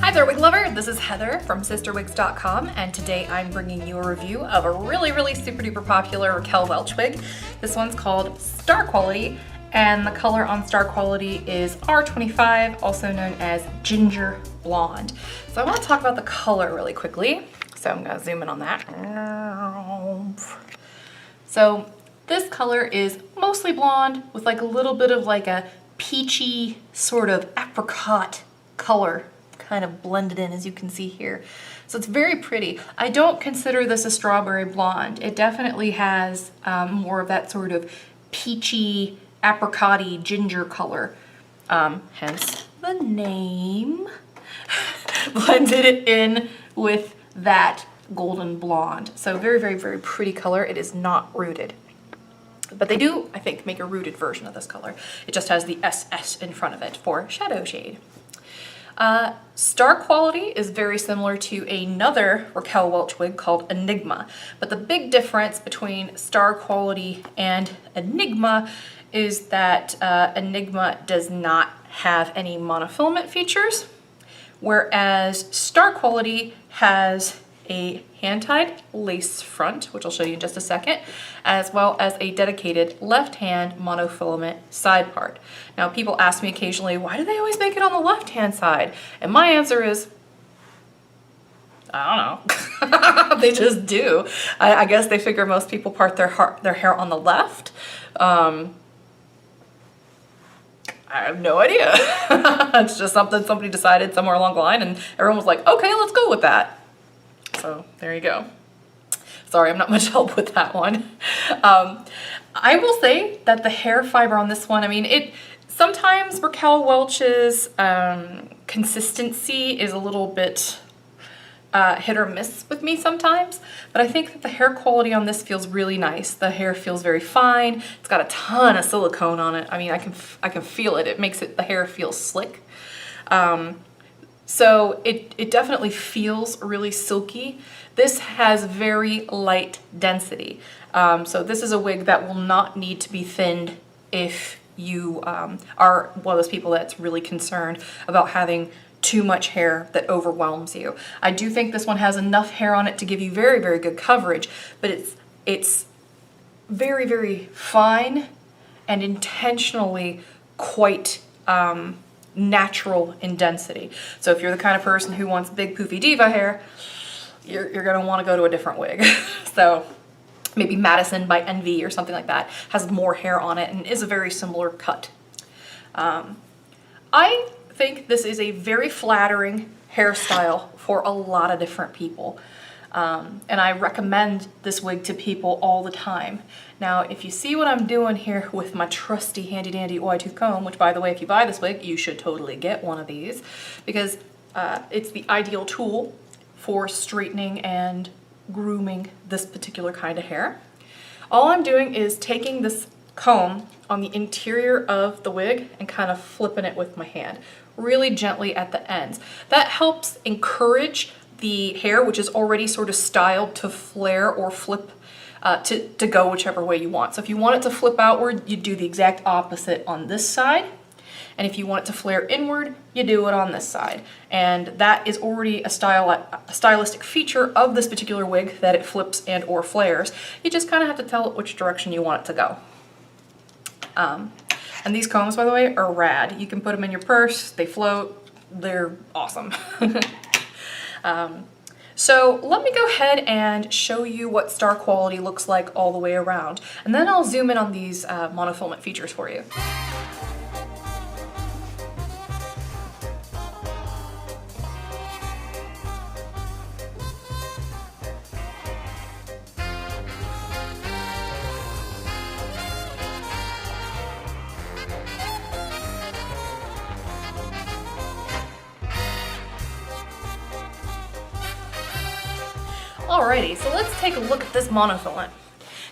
Hi there, wig lover. This is Heather from CysterWigs.com, and today I'm bringing you a review of a really super duper popular Raquel Welch wig. This one's called Star Quality, and the color on Star Quality is R25, also known as Ginger Blonde. So I want to talk about the color really quickly. So I'm going to zoom in on that. So this color is mostly blonde with like a little bit of like a peachy sort of apricot color kind of blended in, as you can see here. So it's very pretty. I don't consider this a strawberry blonde. It definitely has more of that sort of peachy, apricot-y ginger color. Hence the name. Blended it in with that golden blonde. So very pretty color. It is not rooted. But they do, I think, make a rooted version of this color. It just has the SS in front of it for shadow shade. Star Quality is very similar to another Raquel Welch wig called Enigma, but the big difference between Star Quality and Enigma is that Enigma does not have any monofilament features, whereas Star Quality has a hand-tied lace front, which I'll show you in just a second, as well as a dedicated left-hand monofilament side part. Now, people ask me occasionally, why do they always make it on the left-hand side? And my answer is, I don't know. They just do. I guess they figure most people part their hair on the left. I have no idea. It's just something somebody decided somewhere along the line, and everyone was like, okay, let's go with that. So there you go. Sorry, I'm not much help with that one. I will say that the hair fiber on this one, I mean, sometimes Raquel Welch's consistency is a little bit hit or miss with me sometimes, but I think that the hair quality on this feels really nice. The hair feels very fine. It's got a ton of silicone on it. I mean, I can feel it. It makes the hair feel slick. So it definitely feels really silky. This has very light density. So this is a wig that will not need to be thinned if you are one of those people that's really concerned about having too much hair that overwhelms you. I do think this one has enough hair on it to give you very good coverage, but it's very fine and intentionally quite natural in density. So if you're the kind of person who wants big poofy diva hair, you're gonna want to go to a different wig. So maybe Madison by Envy or something like that has more hair on it and is a very similar cut. I think this is a very flattering hairstyle for a lot of different people. And I recommend this wig to people all the time. Now, if you see what I'm doing here with my trusty handy dandy wide tooth comb, which by the way, if you buy this wig, you should totally get one of these because it's the ideal tool for straightening and grooming this particular kind of hair. All I'm doing is taking this comb on the interior of the wig and kind of flipping it with my hand, really gently at the ends. That helps encourage the hair, which is already sort of styled to flare or flip, to go whichever way you want. So if you want it to flip outward, you do the exact opposite on this side. And if you want it to flare inward, you do it on this side. And that is already a stylistic feature of this particular wig, that it flips and or flares. You just kind of have to tell it which direction you want it to go. And these combs, by the way, are rad. You can put them in your purse, they float, they're awesome. So let me go ahead and show you what Star Quality looks like all the way around, and then I'll zoom in on these monofilament features for you. Alrighty, so let's take a look at this monofilament.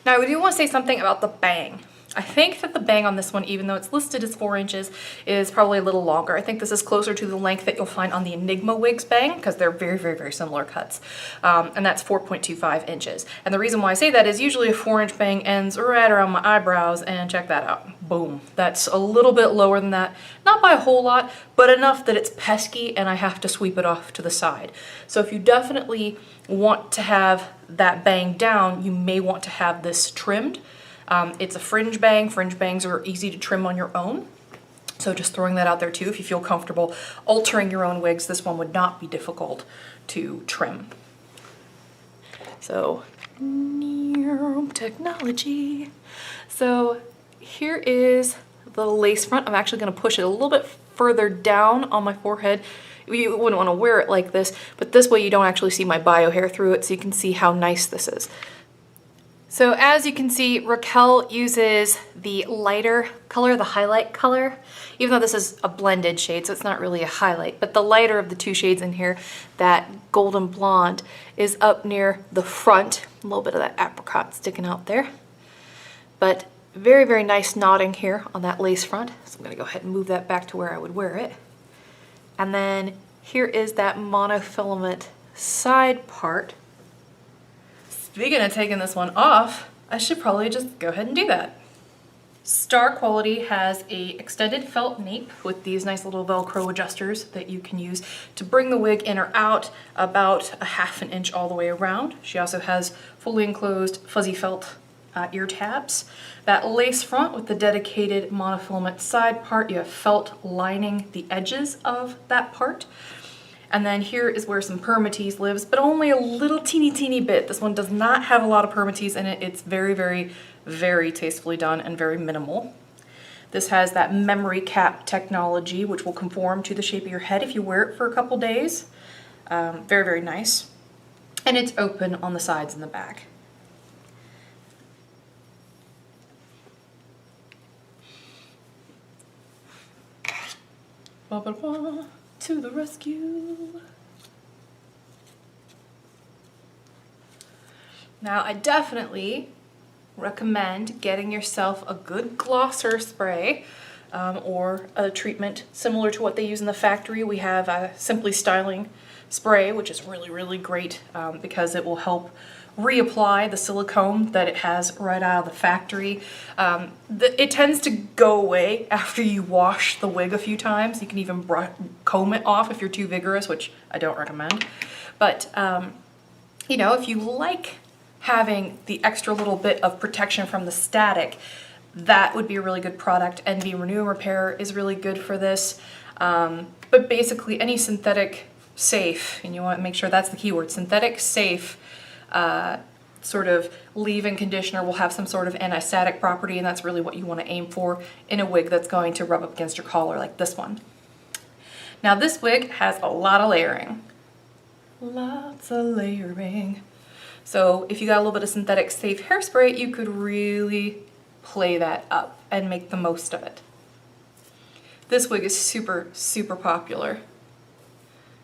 Now, I do want to say something about the bang. I think that the bang on this one, even though it's listed as 4 inches, is probably a little longer. I think this is closer to the length that you'll find on the Enigma Wigs bang, because they're very similar cuts. And that's 4.25 inches. And the reason why I say that is usually a 4-inch bang ends right around my eyebrows, and check that out. Boom. That's a little bit lower than that. Not by a whole lot, but enough that it's pesky and I have to sweep it off to the side. So if you definitely want to have that bang down, you may want to have this trimmed. It's a fringe bang. Fringe bangs are easy to trim on your own. So just throwing that out there too, if you feel comfortable altering your own wigs, this one would not be difficult to trim. So, technology. So here is the lace front. I'm actually going to push it a little bit further down on my forehead. You wouldn't want to wear it like this, but this way you don't actually see my bio hair through it, so you can see how nice this is. So as you can see, Raquel uses the lighter color, the highlight color, even though this is a blended shade, so it's not really a highlight, but the lighter of the two shades in here, that golden blonde, is up near the front. A little bit of that apricot sticking out there. But very, very nice knotting here on that lace front. So I'm gonna go ahead and move that back to where I would wear it. And then here is that monofilament side part. Speaking of taking this one off, I should probably just go ahead and do that. Star Quality has a extended felt nape with these nice little Velcro adjusters that you can use to bring the wig in or out about a ½ an inch all the way around. She also has fully enclosed fuzzy felt ear tabs. That lace front with the dedicated monofilament side part, you have felt lining the edges of that part. And then here is where some permatease lives, but only a little teeny bit. This one does not have a lot of permatease in it. It's very, very, very tastefully done and very minimal. This has that memory cap technology, which will conform to the shape of your head if you wear it for a couple days. Very, very nice. And it's open on the sides and the back. Ba -ba -ba, to the rescue. Now, I definitely recommend getting yourself a good glosser spray or a treatment similar to what they use in the factory. We have a Simply Styling spray, which is really, really great because it will help reapply the silicone that it has right out of the factory. It tends to go away after you wash the wig a few times. You can even comb it off if you're too vigorous, which I don't recommend. But, you know, if you like having the extra little bit of protection from the static, that would be a really good product. NV Renew and Repair is really good for this. But basically any synthetic safe, and you want to make sure that's the keyword, synthetic safe sort of leave-in conditioner will have some sort of anti-static property, and that's really what you want to aim for in a wig that's going to rub up against your collar like this one. Now this wig has a lot of layering. Lots of layering. So if you got a little bit of synthetic safe hairspray, you could really play that up and make the most of it. This wig is super, super popular,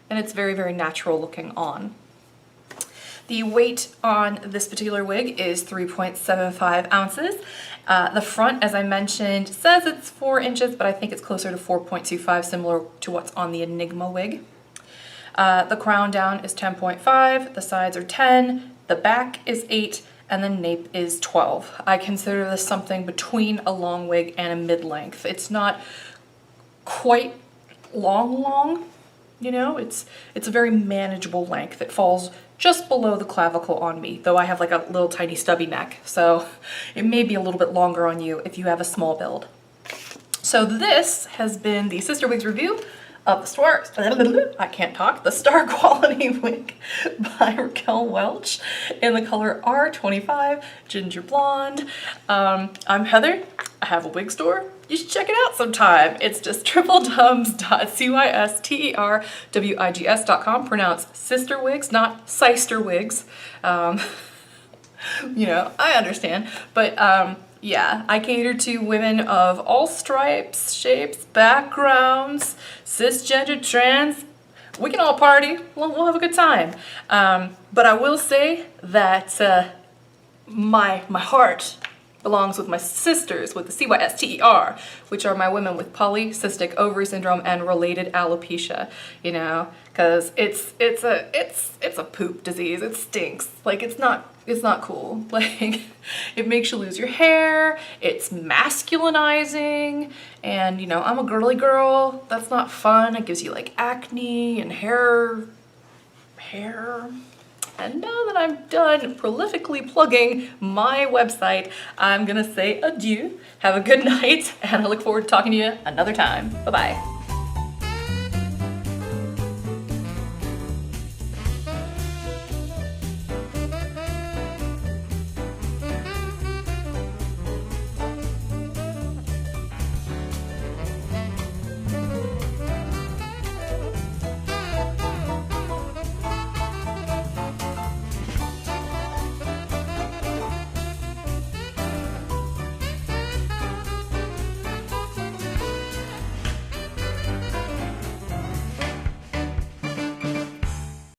and it's very, very natural looking on. The weight on this particular wig is 3.75 ounces. The front, as I mentioned, says it's 4 inches, but I think it's closer to 4.25, similar to what's on the Enigma wig. The crown down is 10.5, the sides are 10, the back is 8, and the nape is 12. I consider this something between a long wig and a mid-length. It's not quite long, you know, it's a very manageable length. It falls just below the clavicle on me, though I have like a little tiny stubby neck, so it may be a little bit longer on you if you have a small build. So this has been the CysterWigs review of the Star Quality wig by Raquel Welch in the color R25 Ginger Blonde. I'm Heather. I have a wig store. You should check it out sometime. It's just www.cysterwigs.com, pronounced CysterWigs, not CysterWigs. You know, I understand, but yeah, I cater to women of all stripes, shapes, backgrounds, cisgender, trans. We can all party. We'll have a good time. But I will say that my heart belongs with my sisters with the CYSTER, which are my women with polycystic ovary syndrome and related alopecia, you know, because it's a poop disease. It stinks. Like, it's not It's not cool. Like, it makes you lose your hair, it's masculinizing, and you know, I'm a girly girl. That's not fun. It gives you like acne and hair. And now that I'm done prolifically plugging my website, I'm gonna say adieu, have a good night, and I look forward to talking to you another time. Bye-bye.